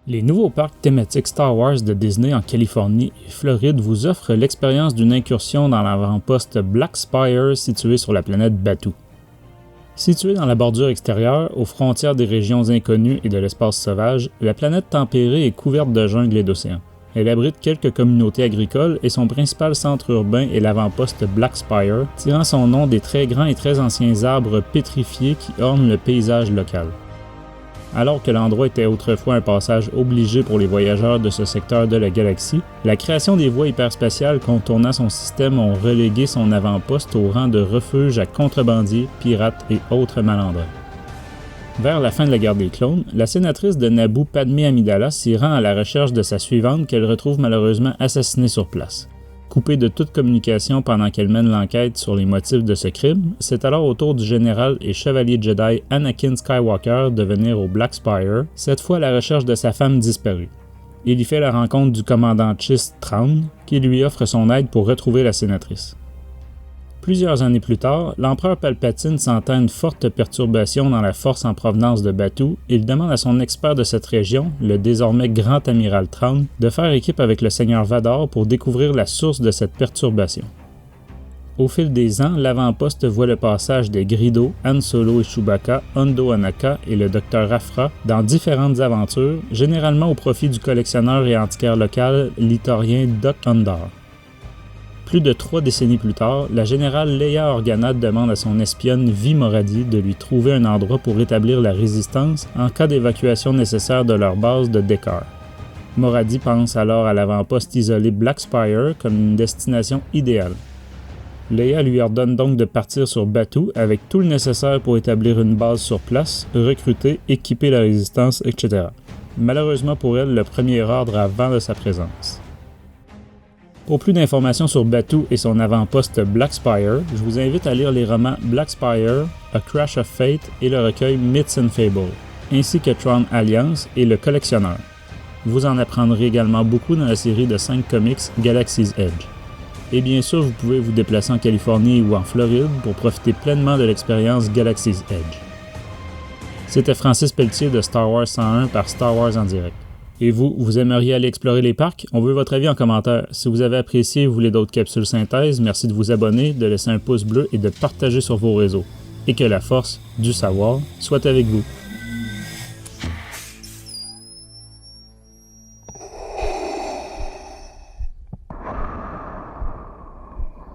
Les nouveaux parcs thématiques Star Wars de Disney en Californie et Floride vous offrent l'expérience d'une incursion dans l'avant-poste Black Spire situé sur la planète Batuu. Située dans la bordure extérieure, aux frontières des régions inconnues et de l'espace sauvage, la planète tempérée est couverte de jungle et d'océans. Elle abrite quelques communautés agricoles et son principal centre urbain est l'avant-poste Black Spire, tirant son nom des très grands et très anciens arbres pétrifiés qui ornent le paysage local. Alors que l'endroit était autrefois un passage obligé pour les voyageurs de ce secteur de la galaxie, la création des voies hyperspatiales contournant son système ont relégué son avant-poste au rang de refuge à contrebandiers, pirates et autres malandrins. Vers la fin de la guerre des clones, la sénatrice de Naboo Padmé Amidala s'y rend à la recherche de sa suivante qu'elle retrouve malheureusement assassinée sur place. Coupée de toute communication pendant qu'elle mène l'enquête sur les motifs de ce crime, c'est alors au tour du général et chevalier Jedi Anakin Skywalker de venir au Black Spire, cette fois à la recherche de sa femme disparue. Il y fait la rencontre du commandant Chiss Traun, qui lui offre son aide pour retrouver la sénatrice. Plusieurs années plus tard, l'empereur Palpatine sentant une forte perturbation dans la force en provenance de Batuu, il demande à son expert de cette région, le désormais grand amiral Traun, de faire équipe avec le seigneur Vador pour découvrir la source de cette perturbation. Au fil des ans, l'avant-poste voit le passage des Greedo, Han Solo et Chewbacca, Hondo Ohnaka et le Dr. Aphra dans différentes aventures, généralement au profit du collectionneur et antiquaire local litorien Doc Ondar. Plus de 3 décennies plus tard, la générale Leia Organa demande à son espionne Vi Moradi de lui trouver un endroit pour rétablir la résistance en cas d'évacuation nécessaire de leur base de Dekar. Moradi pense alors à l'avant-poste isolé Black Spire comme une destination idéale. Leia lui ordonne donc de partir sur Batuu avec tout le nécessaire pour établir une base sur place, recruter, équiper la résistance, etc. Malheureusement pour elle, le premier ordre a vent de sa présence. Pour plus d'informations sur Batuu et son avant-poste Black Spire, je vous invite à lire les romans Black Spire, A Crash of Fate et le recueil Myths and Fables, ainsi que Tron Alliance et Le Collectionneur. Vous en apprendrez également beaucoup dans la série de 5 comics Galaxy's Edge. Et bien sûr, vous pouvez vous déplacer en Californie ou en Floride pour profiter pleinement de l'expérience Galaxy's Edge. C'était Francis Pelletier de Star Wars 101 par Star Wars en direct. Et vous aimeriez aller explorer les parcs? On veut votre avis en commentaire. Si vous avez apprécié et vous voulez d'autres capsules synthèse, merci de vous abonner, de laisser un pouce bleu et de partager sur vos réseaux. Et que la force du savoir soit avec vous.